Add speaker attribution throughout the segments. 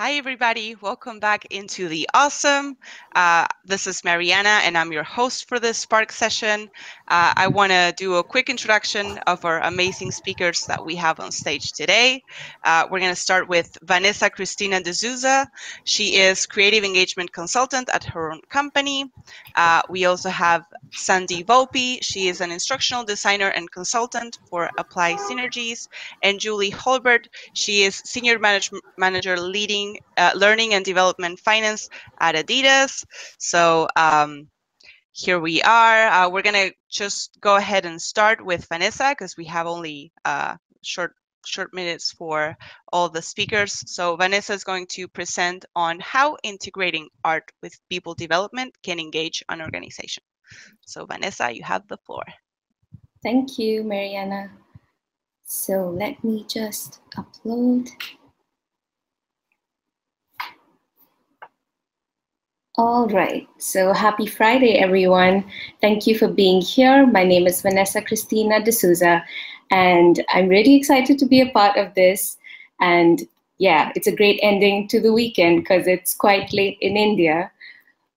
Speaker 1: Hi, everybody. Welcome back into the Awesome. This is Mariana, and I'm your host for this Spark session. I want to do a quick introduction of our amazing speakers that we have on stage today. We're going to start with Vanessa Christina Dsouza. She is creative engagement consultant at her own company. We also have Sandi Volpe. She is an instructional designer and consultant for Apply Synergies. And Julie Halbert. She is senior manager leading learning and development finance at Adidas. So here we are. We're going to just go ahead and start with Vanessa because we have only short minutes for all the speakers. So Vanessa is going to present on how integrating art with people development can engage an organization. So Vanessa, you have the floor.
Speaker 2: Thank you, Mariana. So let me just upload. All right, so happy Friday, everyone. Thank you for being here. My name is Vanessa Christina Dsouza, and I'm really excited to be a part of this. And yeah, it's a great ending to the weekend because it's quite late in India.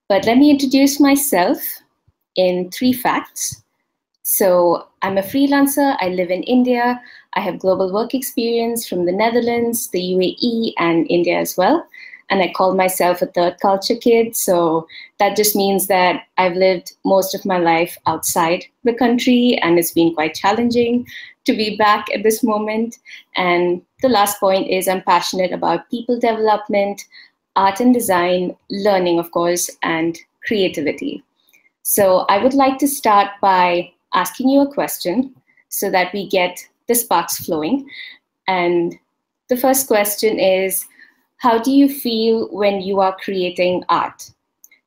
Speaker 2: But let me introduce myself in 3 facts. So I'm a freelancer. I live in India. I have global work experience from the Netherlands, the UAE, and India as well. And I call myself a third culture kid. So that just means that I've lived most of my life outside the country, and it's been quite challenging to be back at this moment. And the last point is I'm passionate about people development, art and design, learning, of course, and creativity. So I would like to start by asking you a question so that we get the sparks flowing. And the first question is, how do you feel when you are creating art?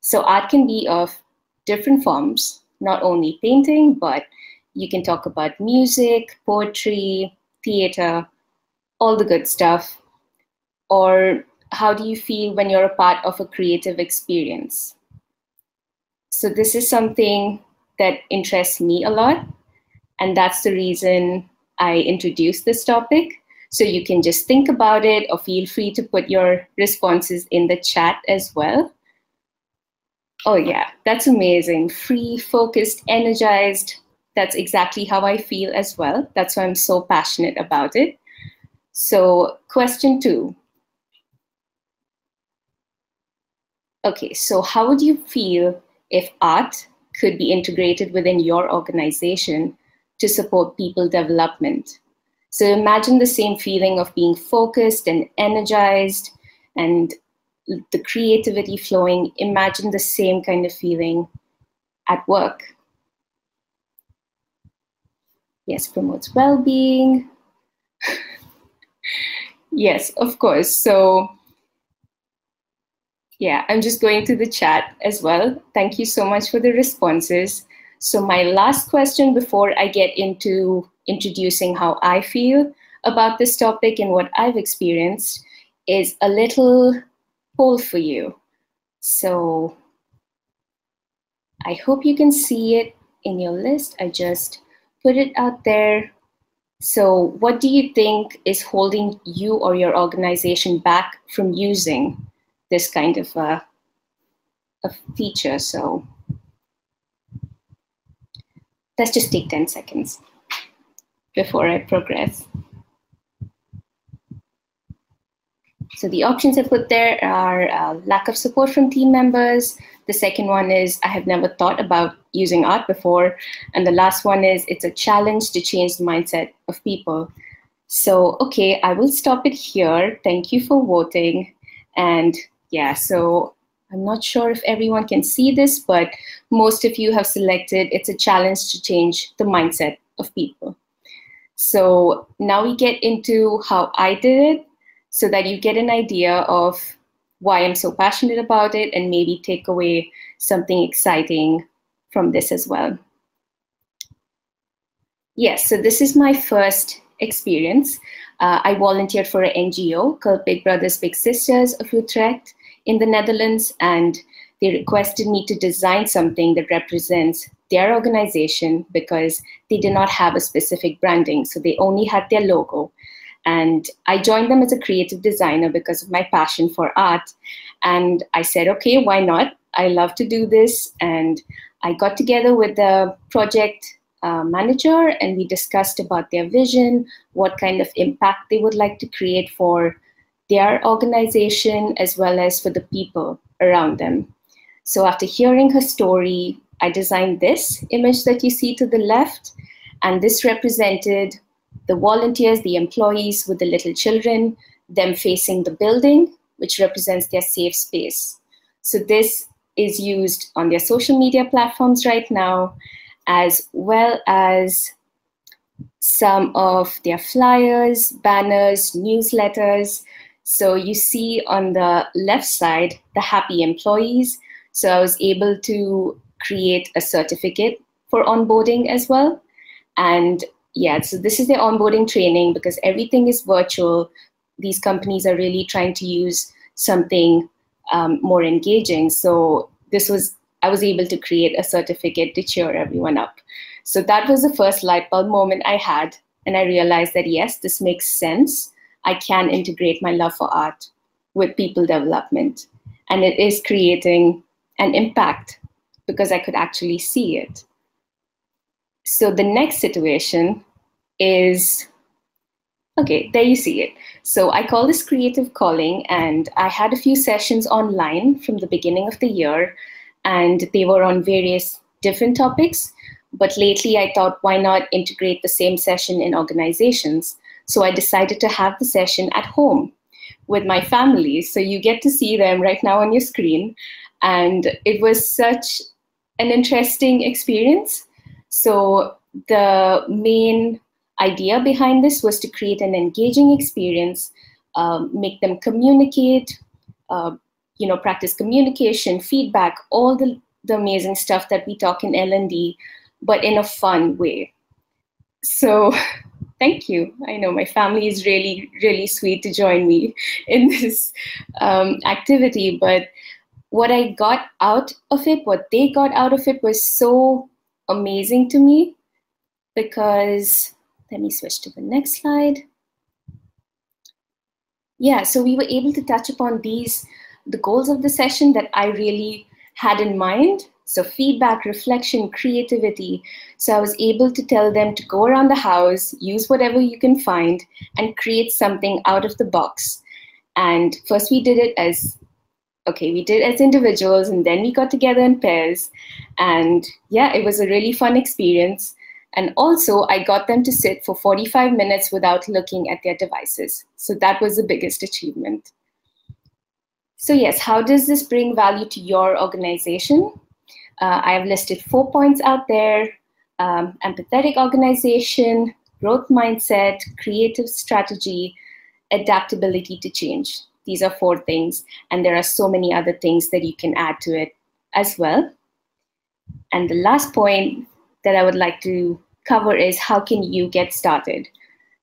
Speaker 2: So art can be of different forms, not only painting, but you can talk about music, poetry, theater, all the good stuff. Or how do you feel when you're a part of a creative experience? So this is something that interests me a lot. And that's the reason I introduced this topic. So you can just think about it or feel free to put your responses in the chat as well. Oh yeah, that's amazing. Free, focused, energized. That's exactly how I feel as well. That's why I'm so passionate about it. So question 2. Okay, so how would you feel if art could be integrated within your organization to support people development? So imagine the same feeling of being focused and energized and the creativity flowing. Imagine the same kind of feeling at work. Yes, promotes well-being. Yes, of course. So yeah, I'm just going to the chat as well. Thank you so much for the responses. So my last question before I get into introducing how I feel about this topic and what I've experienced is a little poll for you. So I hope you can see it in your list. I just put it out there. So what do you think is holding you or your organization back from using this kind of a feature? So let's just take 10 seconds before I progress. So the options I put there are lack of support from team members. The second one is I have never thought about using art before. And the last one is it's a challenge to change the mindset of people. So, okay, I will stop it here. Thank you for voting. And yeah, so I'm not sure if everyone can see this, but most of you have selected it's a challenge to change the mindset of people. So now we get into how I did it so that you get an idea of why I'm so passionate about it and maybe take away something exciting from this as well. Yes, so this is my first experience. I volunteered for an NGO called Big Brothers Big Sisters of Utrecht in the Netherlands, and they requested me to design something that represents their organization because they did not have a specific branding, so they only had their logo. And I joined them as a creative designer because of my passion for art. And I said, okay, why not? I love to do this. And I got together with the project manager, and we discussed about their vision, what kind of impact they would like to create for their organization as well as for the people around them. So after hearing her story, I designed this image that you see to the left, and this represented the volunteers, the employees with the little children, them facing the building, which represents their safe space. So this is used on their social media platforms right now, as well as some of their flyers, banners, newsletters. So you see on the left side, the happy employees. So I was able to create a certificate for onboarding as well. And yeah, so this is their onboarding training because everything is virtual. These companies are really trying to use something more engaging. So I was able to create a certificate to cheer everyone up. So that was the first light bulb moment I had. And I realized that, yes, this makes sense. I can integrate my love for art with people development. And it is creating an impact because I could actually see it. So the next situation is, okay, there you see it. So I call this creative calling, and I had a few sessions online from the beginning of the year, and they were on various different topics. But lately I thought, why not integrate the same session in organizations? So I decided to have the session at home with my family. So you get to see them right now on your screen. And it was such an interesting experience. So the main idea behind this was to create an engaging experience, make them communicate, practice communication, feedback, all the amazing stuff that we talk in L&D, but in a fun way. So thank you. I know my family is really, really sweet to join me in this activity, but what I got out of it, what they got out of it was so amazing to me because, let me switch to the next slide. Yeah, so we were able to touch upon the goals of the session that I really had in mind. So feedback, reflection, creativity. So I was able to tell them to go around the house, use whatever you can find, and create something out of the box. And first we did it as individuals, and then we got together in pairs. And yeah, it was a really fun experience. And also I got them to sit for 45 minutes without looking at their devices. So that was the biggest achievement. So yes, how does this bring value to your organization? I have listed 4 points out there: empathetic organization, growth mindset, creative strategy, adaptability to change. These are 4 things, and there are so many other things that you can add to it as well. And the last point that I would like to cover is, how can you get started?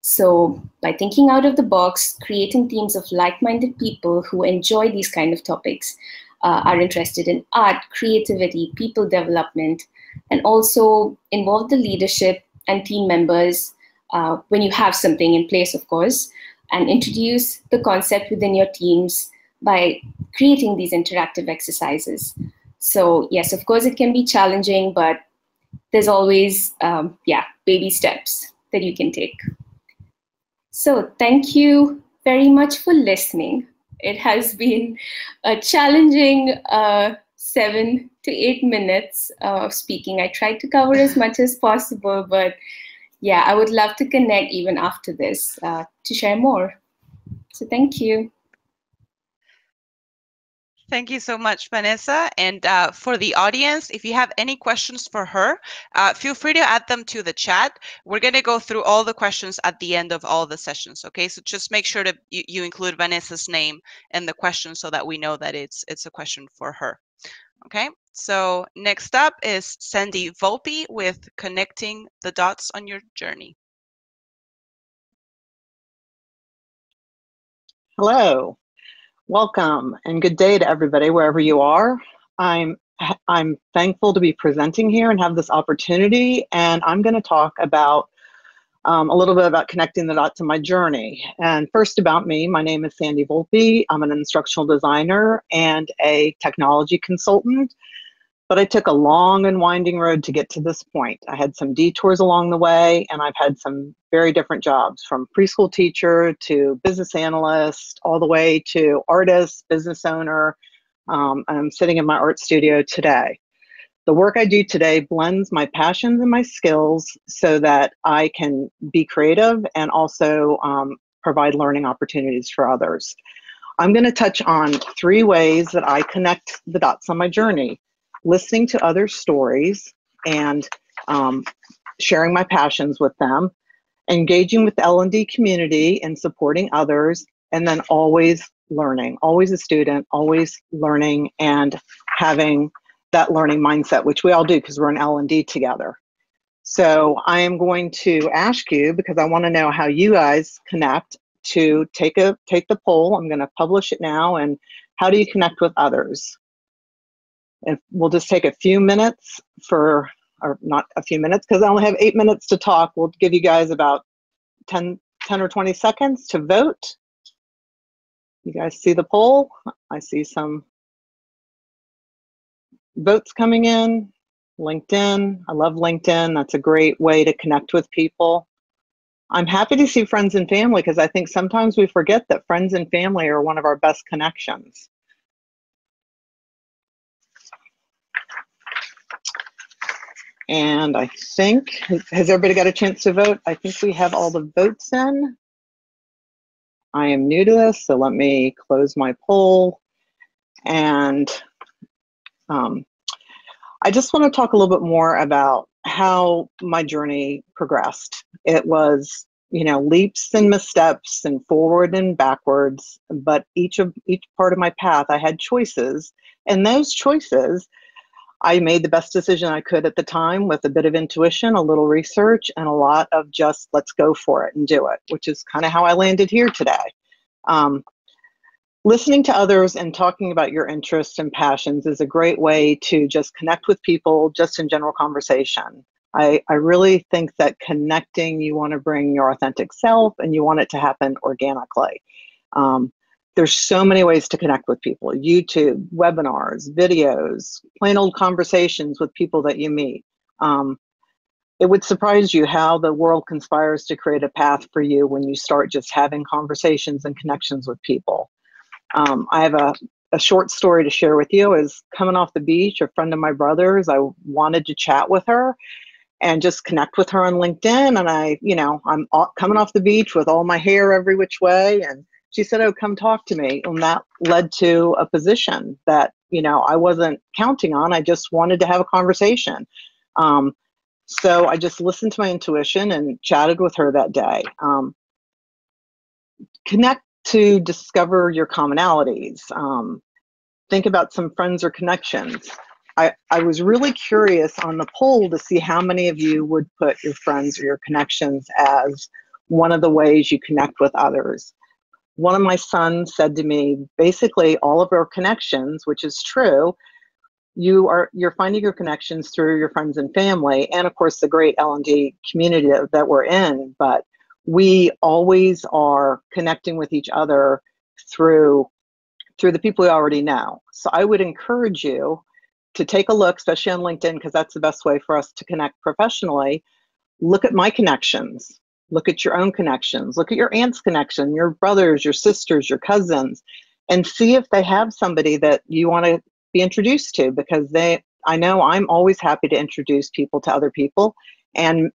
Speaker 2: So by thinking out of the box, creating teams of like-minded people who enjoy these kind of topics, are interested in art, creativity, people development, and also involve the leadership and team members when you have something in place, of course, and introduce the concept within your teams by creating these interactive exercises. So yes, of course, it can be challenging, but there's always, baby steps that you can take. So thank you very much for listening. It has been a challenging 7 to 8 minutes of speaking. I tried to cover as much as possible, but yeah, I would love to connect even after this to share more. So thank you.
Speaker 1: Thank you so much, Vanessa. And for the audience, if you have any questions for her, feel free to add them to the chat. We're going to go through all the questions at the end of all the sessions. Okay, so just make sure that you include Vanessa's name in the question so that we know that it's a question for her. Okay, so next up is Sandi Volpe with Connecting the Dots on Your Journey.
Speaker 3: Hello. Welcome and good day to everybody wherever you are. I'm thankful to be presenting here and have this opportunity, and I'm going to talk about A little bit about connecting the dots in my journey. And first about me, my name is Sandi Volpe. I'm an instructional designer and a technology consultant, but I took a long and winding road to get to this point. I had some detours along the way, and I've had some very different jobs, from preschool teacher to business analyst, all the way to artist, business owner. I'm sitting in my art studio today. The work I do today blends my passions and my skills so that I can be creative and also provide learning opportunities for others. I'm going to touch on 3 ways that I connect the dots on my journey: listening to other stories and sharing my passions with them, engaging with the L&D community and supporting others, and then always learning, always a student, always learning and having that learning mindset, which we all do because we're in L&D together. So I am going to ask you, because I want to know how you guys connect, to take the poll. I'm going to publish it now. And how do you connect with others? And we'll just take a few minutes or not a few minutes, because I only have 8 minutes to talk. We'll give you guys about 10 or 20 seconds to vote. You guys see the poll? I see some votes coming in. LinkedIn, I love LinkedIn. That's a great way to connect with people. I'm happy to see friends and family, because I think sometimes we forget that friends and family are one of our best connections. And I think, has everybody got a chance to vote? I think we have all the votes in. I am new to this, so let me close my poll. And I just want to talk a little bit more about how my journey progressed. It was, leaps and missteps and forward and backwards, but each part of my path, I had choices. And those choices, I made the best decision I could at the time, with a bit of intuition, a little research, and a lot of just let's go for it and do it, which is kind of how I landed here today. Listening to others and talking about your interests and passions is a great way to just connect with people, just in general conversation. I really think that connecting, you want to bring your authentic self, and you want it to happen organically. There's so many ways to connect with people: YouTube, webinars, videos, plain old conversations with people that you meet. It would surprise you how the world conspires to create a path for you when you start just having conversations and connections with people. I have a short story to share with you. Is coming off the beach, a friend of my brother's, I wanted to chat with her and just connect with her on LinkedIn. And I'm coming off the beach with all my hair every which way. And she said, "Oh, come talk to me." And that led to a position that, I wasn't counting on. I just wanted to have a conversation. So I just listened to my intuition and chatted with her that day. Connect to discover your commonalities. Think about some friends or connections. I was really curious on the poll to see how many of you would put your friends or your connections as one of the ways you connect with others. One of my sons said to me, basically all of our connections, which is true, you're finding your connections through your friends and family, and of course the great L&D community that we're in, but we always are connecting with each other through the people we already know. So I would encourage you to take a look, especially on LinkedIn, because that's the best way for us to connect professionally. Look at my connections. Look at your own connections. Look at your aunt's connection, your brothers, your sisters, your cousins, and see if they have somebody that you want to be introduced to, because I know I'm always happy to introduce people to other people and,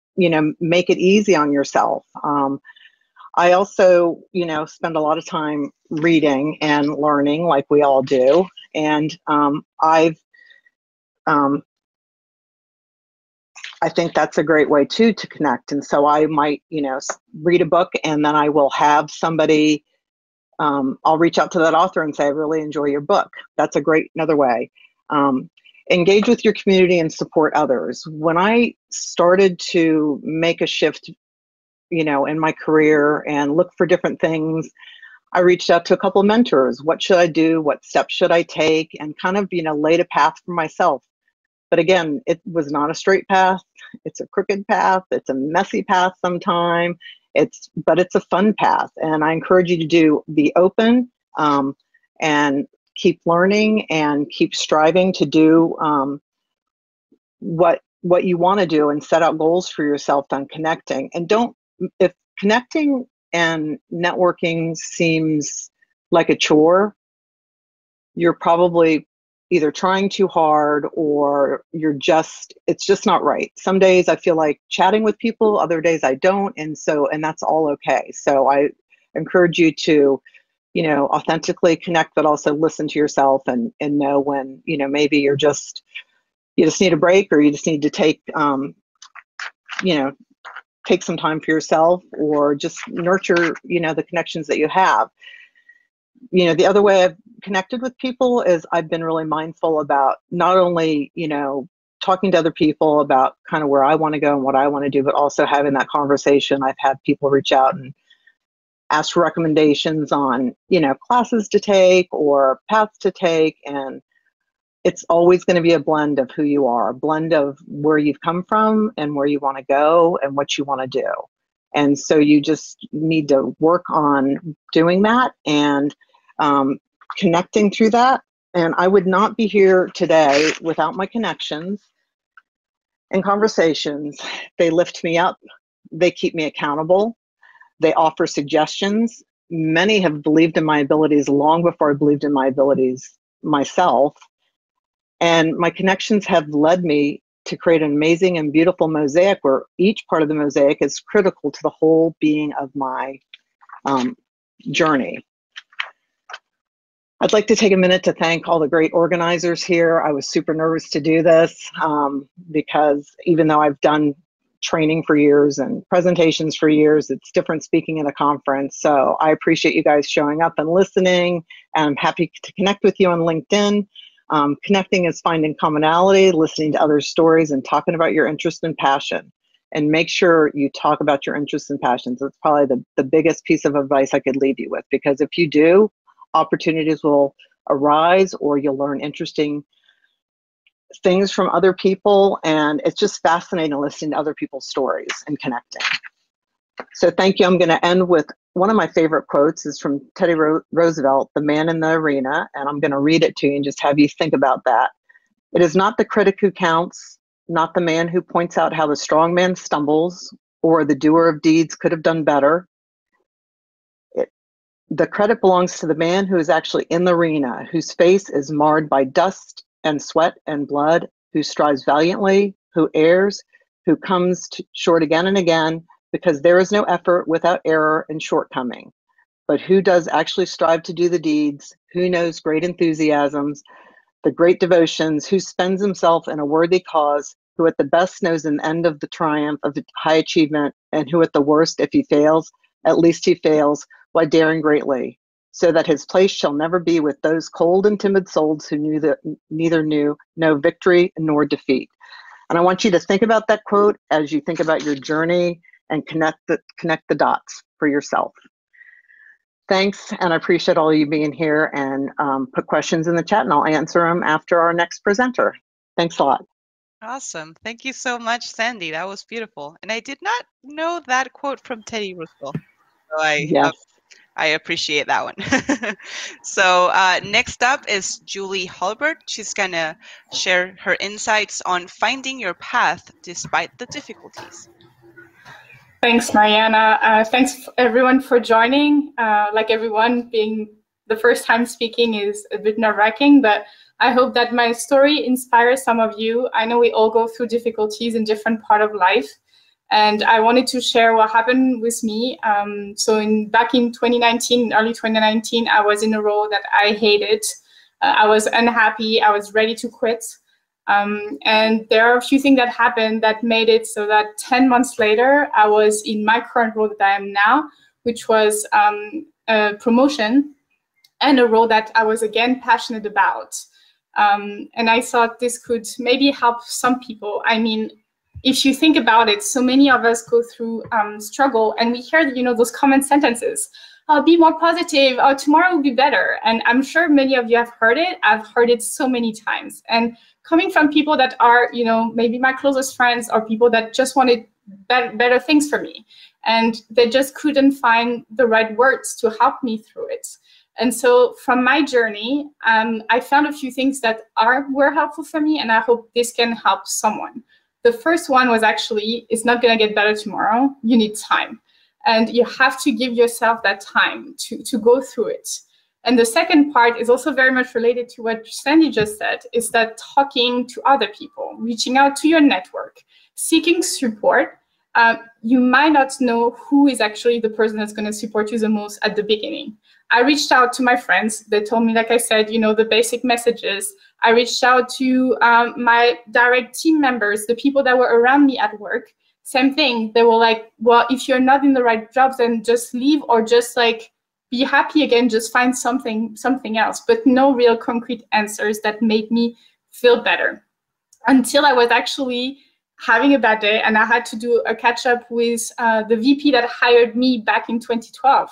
Speaker 3: make it easy on yourself. I also, spend a lot of time reading and learning, like we all do. And I think that's a great way too to connect. And so I might, read a book, and then I will have somebody, I'll reach out to that author and say, "I really enjoy your book." That's another way. Engage with your community and support others. When I started to make a shift, in my career and look for different things, I reached out to a couple of mentors. What should I do? What steps should I take? And kind of, laid a path for myself. But again, it was not a straight path. It's a crooked path. It's a messy path sometimes. But it's a fun path. And I encourage you to be open and keep learning and keep striving to do what you want to do and set out goals for yourself on connecting. And if connecting and networking seems like a chore, you're probably either trying too hard or it's just not right. Some days I feel like chatting with people, other days I don't. And that's all okay. So I encourage you to, authentically connect, but also listen to yourself and know when, maybe you just need a break, or you just need to take some time for yourself, or just nurture, the connections that you have. The other way I've connected with people is I've been really mindful about not only, talking to other people about kind of where I want to go and what I want to do, but also having that conversation. I've had people reach out and ask for recommendations on, classes to take or paths to take. And it's always going to be a blend of who you are, a blend of where you've come from and where you want to go and what you want to do. And so you just need to work on doing that and connecting through that. And I would not be here today without my connections and conversations. They lift me up. They keep me accountable. They offer suggestions. Many have believed in my abilities long before I believed in my abilities myself. And my connections have led me to create an amazing and beautiful mosaic where each part of the mosaic is critical to the whole being of my journey. I'd like to take a minute to thank all the great organizers here. I was super nervous to do this because even though I've done training for years and presentations for years, it's different speaking at a conference. So I appreciate you guys showing up and listening, and I'm happy to connect with you on LinkedIn. Connecting is finding commonality, listening to others' stories, and talking about your interest and passion. And make sure you talk about your interests and passions. That's probably the biggest piece of advice I could leave you with, because if you do, opportunities will arise, or you'll learn interesting things from other people. And it's just fascinating listening to other people's stories and connecting. So thank you. I'm going to end with one of my favorite quotes. Is from Teddy Roosevelt, The Man in the Arena. And I'm going to read it to you and just have you think about that. It is not the critic who counts, not the man who points out how the strong man stumbles or the doer of deeds could have done better. The credit belongs to the man who is actually in the arena, whose face is marred by dust and sweat and blood, who strives valiantly, who errs, who comes short again and again, because there is no effort without error and shortcoming. But who does actually strive to do the deeds, who knows great enthusiasms, the great devotions, who spends himself in a worthy cause, who at the best knows an end of the triumph of high achievement, and who at the worst, if he fails, at least he fails while daring greatly, so that his place shall never be with those cold and timid souls who neither knew no victory nor defeat. And I want you to think about that quote as you think about your journey and connect the dots for yourself. Thanks, and I appreciate all of you being here, and put questions in the chat and I'll answer them after our next presenter. Thanks a lot.
Speaker 1: Awesome. Thank you so much, Sandi. That was beautiful. And I did not know that quote from Teddy Roosevelt. So I appreciate that one. So next up is Julie Halbert. She's going to share her insights on finding your path despite the difficulties.
Speaker 4: Thanks, Mariana. Thanks everyone for joining. Like everyone, being the first time speaking is a bit nerve-wracking, but I hope that my story inspires some of you. I know we all go through difficulties in different parts of life, and I wanted to share what happened with me. Back in 2019, early 2019, I was in a role that I hated. I was unhappy. I was ready to quit. And there are a few things that happened that made it so that 10 months later, I was in my current role that I am now, which was a promotion and a role that I was again passionate about. And I thought this could maybe help some people. I mean, if you think about it, so many of us go through struggle, and we hear, those common sentences. "Oh, be more positive, oh, tomorrow will be better." And I'm sure many of you have heard it. I've heard it so many times. And coming from people that are, you know, maybe my closest friends or people that just wanted better things for me, and they just couldn't find the right words to help me through it. And so from my journey, I found a few things that were helpful for me, and I hope this can help someone. The first one was actually, it's not going to get better tomorrow. You need time. And you have to give yourself that time to go through it. And the second part is also very much related to what Sandi just said, is that talking to other people, reaching out to your network, seeking support. You might not know who is actually the person that's going to support you the most at the beginning. I reached out to my friends. They told me, like I said, you know, the basic messages. I reached out to my direct team members, the people that were around me at work. Same thing. They were like, well, if you're not in the right job, then just leave, or just like be happy again, just find something else. But no real concrete answers that made me feel better, until I was actually having a bad day and I had to do a catch up with the VP that hired me back in 2012.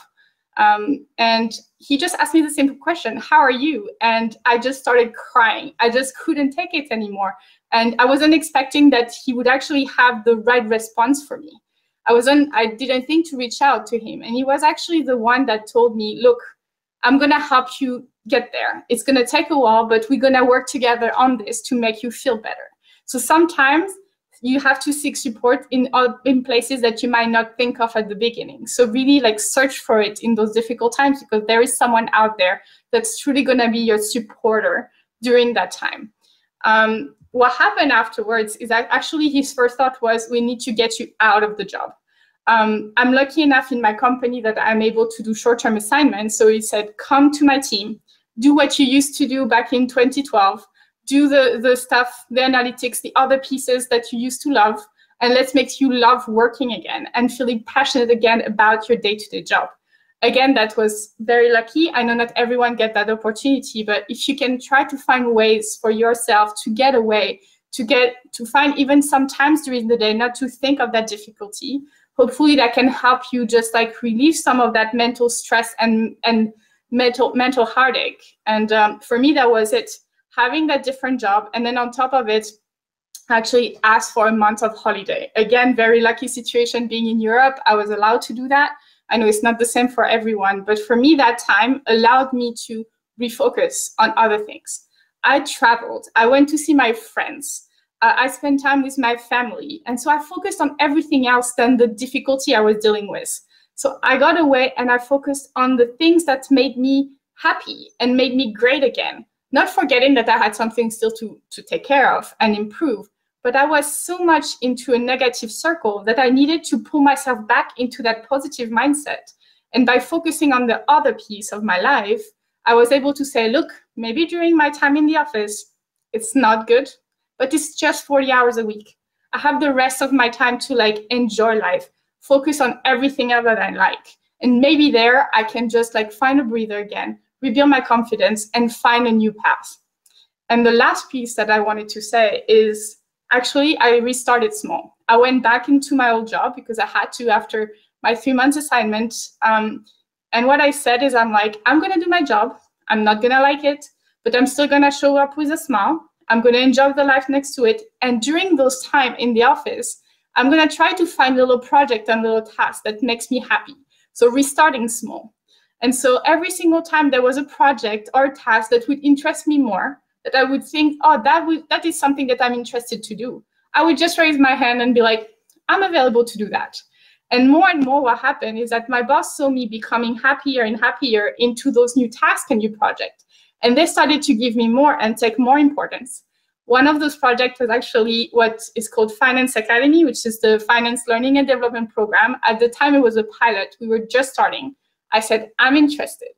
Speaker 4: And he just asked me the same question, "How are you?" And I just started crying. I just couldn't take it anymore. And I wasn't expecting that he would actually have the right response for me. I didn't think to reach out to him. And he was actually the one that told me, "Look, I'm going to help you get there. It's going to take a while, but we're going to work together on this to make you feel better." So sometimes you have to seek support in places that you might not think of at the beginning. So really like search for it in those difficult times, because there is someone out there that's truly going to be your supporter during that time. What happened afterwards is that actually his first thought was, "We need to get you out of the job." I'm lucky enough in my company that I'm able to do short-term assignments. So he said, "Come to my team, do what you used to do back in 2012, do the stuff, the analytics, the other pieces that you used to love, and let's make you love working again and feeling passionate again about your day-to-day job." Again, that was very lucky. I know not everyone gets that opportunity, but if you can try to find ways for yourself to get away, to find even sometimes during the day not to think of that difficulty, hopefully that can help you just like relieve some of that mental stress and mental heartache. And for me, that was it. Having that different job, and then on top of it, actually ask for a month of holiday. Again, very lucky situation being in Europe. I was allowed to do that. I know it's not the same for everyone, but for me, that time allowed me to refocus on other things. I traveled. I went to see my friends. I spent time with my family. And so I focused on everything else than the difficulty I was dealing with. So I got away and I focused on the things that made me happy and made me great again. Not forgetting that I had something still to take care of and improve, but I was so much into a negative circle that I needed to pull myself back into that positive mindset. And by focusing on the other piece of my life, I was able to say, look, maybe during my time in the office, it's not good, but it's just 40 hours a week. I have the rest of my time to like enjoy life, focus on everything else that I like. And maybe there I can just like find a breather again, rebuild my confidence and find a new path. And the last piece that I wanted to say is actually I restarted small. I went back into my old job because I had to after my 3 months assignment. And what I said is I'm like, I'm going to do my job. I'm not going to like it, but I'm still going to show up with a smile. I'm going to enjoy the life next to it. And during those time in the office, I'm going to try to find a little project and little task that makes me happy. So restarting small. And so every single time there was a project or a task that would interest me more, that I would think, oh, that is something that I'm interested to do, I would just raise my hand and be like, I'm available to do that. And more what happened is that my boss saw me becoming happier and happier into those new tasks and new projects. And they started to give me more and take more importance. One of those projects was actually what is called Finance Academy, which is the Finance Learning and Development Program. At the time, it was a pilot. We were just starting. I said, I'm interested.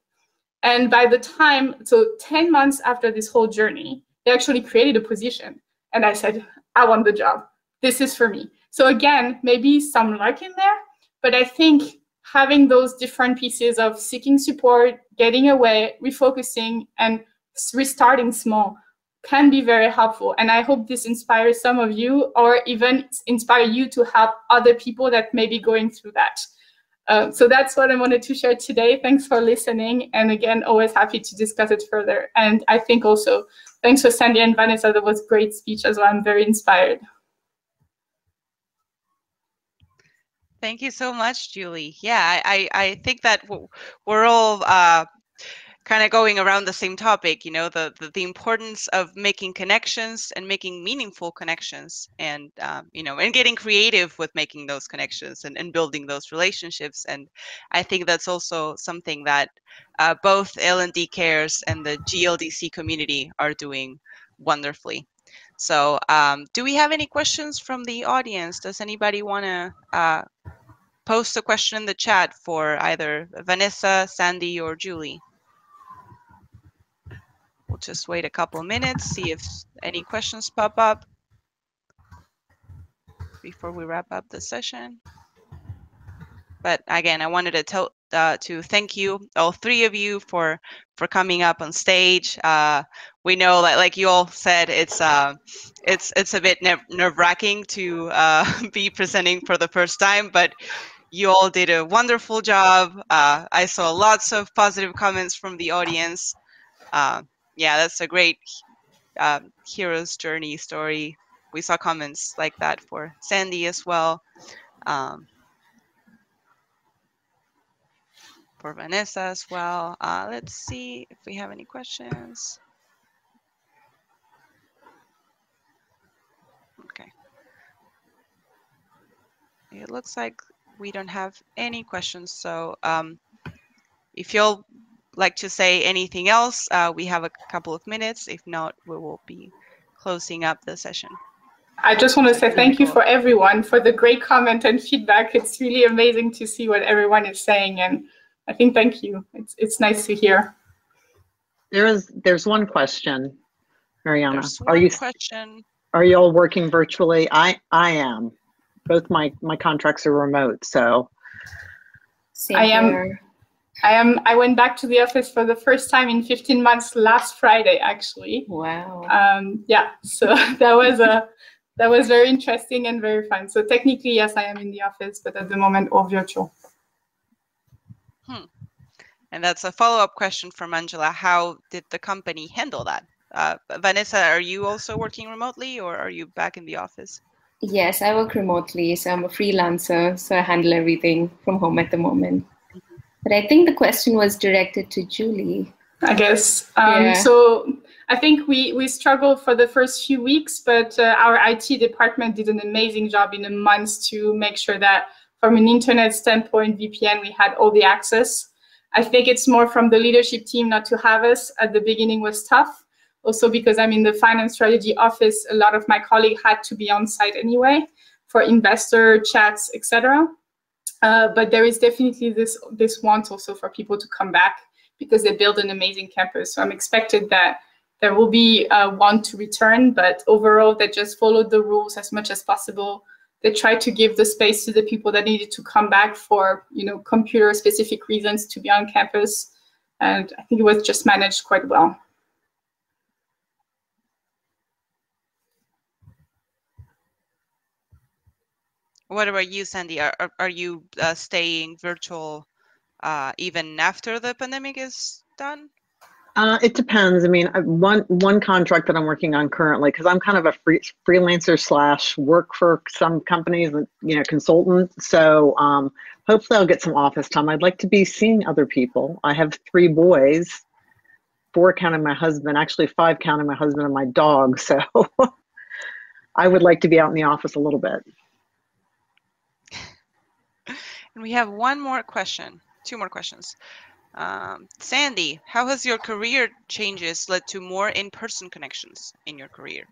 Speaker 4: And by the time, so 10 months after this whole journey, they actually created a position. And I said, I want the job. This is for me. So again, maybe some luck in there, but I think having those different pieces of seeking support, getting away, refocusing, and restarting small can be very helpful. And I hope this inspires some of you or even inspire you to help other people that may be going through that. So that's what I wanted to share today. Thanks for listening. And again, always happy to discuss it further. And I think also, thanks for Sandi and Vanessa. That was a great speech as well. I'm very inspired.
Speaker 1: Thank you so much, Julie. Yeah, I think that we're all kind of going around the same topic, you know, the importance of making connections and making meaningful connections, and you know, and getting creative with making those connections and building those relationships. And I think that's also something that both L&D Cares and the GLDC community are doing wonderfully. So do we have any questions from the audience? Does anybody want to post a question in the chat for either Vanessa, Sandi, or Julie? We'll just wait a couple of minutes, see if any questions pop up before we wrap up the session. But again, I wanted to thank you, all three of you, for coming up on stage. We know that, like you all said, it's a bit nerve-wracking to be presenting for the first time, but you all did a wonderful job. I saw lots of positive comments from the audience. Yeah, that's a great hero's journey story. We saw comments like that for Sandi as well. For Vanessa as well. Let's see if we have any questions. Okay. It looks like we don't have any questions. So if you'll like to say anything else, we have a couple of minutes. If not, we will be closing up the session.
Speaker 4: I just want to say thank you for everyone for the great comment and feedback. It's really amazing to see what everyone is saying, and I think thank you. It's nice to hear.
Speaker 3: There's one question, Mariana.
Speaker 1: Question.
Speaker 3: Are you all working virtually? I am. Both my contracts are remote, so.
Speaker 2: Same
Speaker 4: I went back to the office for the first time in 15 months last Friday, actually.
Speaker 2: Wow.
Speaker 4: Yeah, so that was very interesting and very fun. So technically, yes, I am in the office, but at the moment, all virtual.
Speaker 1: And that's a follow-up question from Angela. How did the company handle that? Vanessa, are you also working remotely, or are you back in the office?
Speaker 2: Yes, I work remotely, so I'm a freelancer, so I handle everything from home at the moment. But I think the question was directed to Julie.
Speaker 4: I guess.
Speaker 2: Yeah.
Speaker 4: So I think we struggled for the first few weeks, but our IT department did an amazing job in a month to make sure that from an internet standpoint, VPN, we had all the access. I think it's more from the leadership team not to have us at the beginning was tough. Also because I'm in the finance strategy office, a lot of my colleagues had to be on site anyway for investor chats, etc. But there is definitely this want also for people to come back because they build an amazing campus. So I'm expected that there will be want to return, but overall they just followed the rules as much as possible. They tried to give the space to the people that needed to come back for, you know, computer-specific reasons to be on campus. And I think it was just managed quite well.
Speaker 1: What about you, Sandi? Are you staying virtual even after the pandemic is done?
Speaker 3: It depends. I mean, one contract that I'm working on currently, because I'm kind of a freelancer / work for some companies, you know, consultant. So hopefully I'll get some office time. I'd like to be seeing other people. I have 3 boys, 4 counting my husband, actually 5 counting my husband and my dog. So I would like to be out in the office a little bit.
Speaker 1: And we have one more question, 2 more questions. Sandi, how has your career changes led to more in-person connections in your career?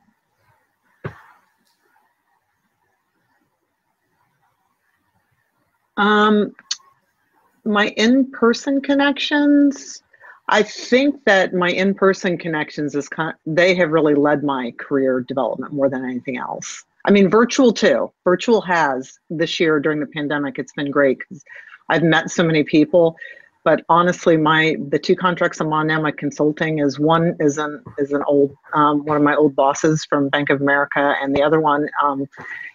Speaker 3: My in-person connections, I think that my in-person connections they have really led my career development more than anything else. I mean, virtual too. Virtual has this year during the pandemic, it's been great because I've met so many people. But honestly, the two contracts I'm on now, my consulting is one is an old one of my old bosses from Bank of America, and the other one,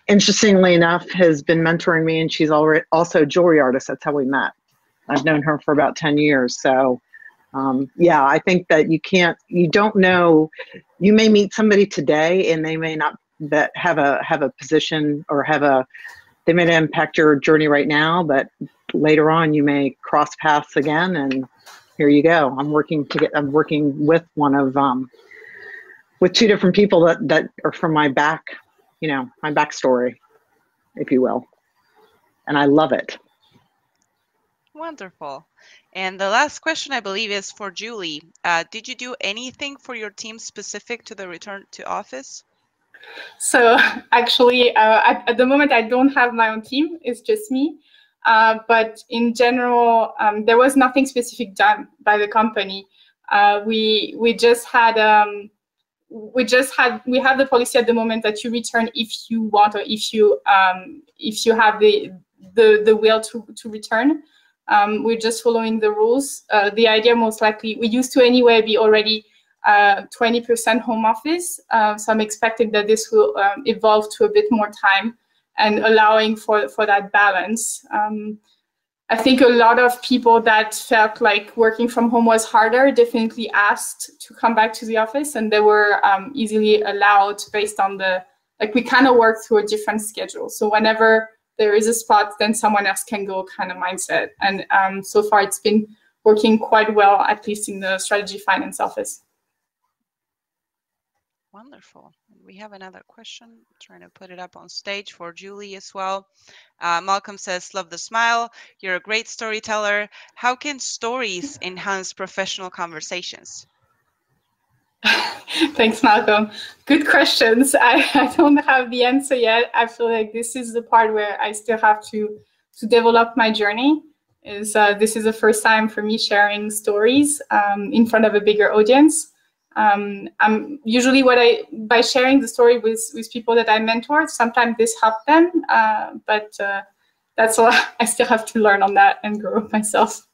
Speaker 3: interestingly enough, has been mentoring me, and she's already also a jewelry artist. That's how we met. I've known her for about 10 years. So yeah, I think that you don't know, you may meet somebody today and they may not have a position or they may not impact your journey right now, but later on you may cross paths again, and here you go. I'm working with with two different people that are from my my backstory, if you will. And I love it.
Speaker 1: Wonderful. And the last question, I believe, is for Julie. Did you do anything for your team specific to the return to office?
Speaker 4: So actually, at the moment, I don't have my own team. It's just me. But in general, there was nothing specific done by the company. We have the policy at the moment that you return if you want, or if you have the will to return. We're just following the rules. The idea, most likely, we used to anyway be already 20% home office. So I'm expecting that this will evolve to a bit more time and allowing for that balance. I think a lot of people that felt like working from home was harder definitely asked to come back to the office, and they were easily allowed based on we kind of work through a different schedule. So whenever there is a spot, then someone else can go kind of mindset. And so far it's been working quite well, at least in the strategy finance office.
Speaker 1: Wonderful. We have another question. I'm trying to put it up on stage for Julie as well. Malcolm says, love the smile. You're a great storyteller. How can stories enhance professional conversations?
Speaker 4: Thanks, Malcolm. Good questions. I don't have the answer yet. I feel like this is the part where I still have to develop my journey. This is the first time for me sharing stories in front of a bigger audience. I'm usually by sharing the story with people that I mentor, sometimes this helped them, but that's all. I still have to learn on that and grow myself.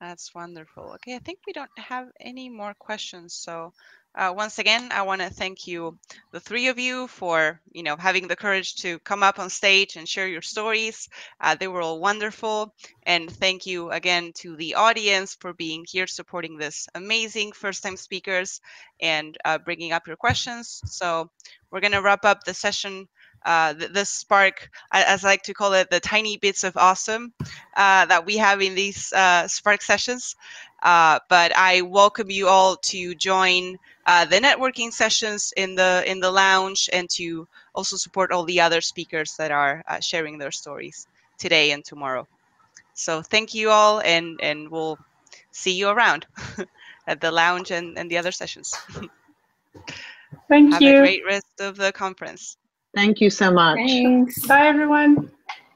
Speaker 1: That's wonderful. Okay, I think we don't have any more questions. So once again, I want to thank you, the three of you, for having the courage to come up on stage and share your stories. They were all wonderful. And thank you again to the audience for being here, supporting this amazing first-time speakers and bringing up your questions. So we're going to wrap up the session. This spark, as I like to call it, the tiny bits of awesome that we have in these spark sessions. But I welcome you all to join the networking sessions in the lounge, and to also support all the other speakers that are sharing their stories today and tomorrow. So thank you all, and we'll see you around at the lounge and the other sessions.
Speaker 4: Thank you.
Speaker 1: Have a great rest of the conference.
Speaker 3: Thank you so much.
Speaker 2: Thanks.
Speaker 4: Bye, everyone.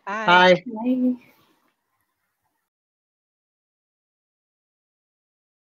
Speaker 1: Bye.
Speaker 2: Bye.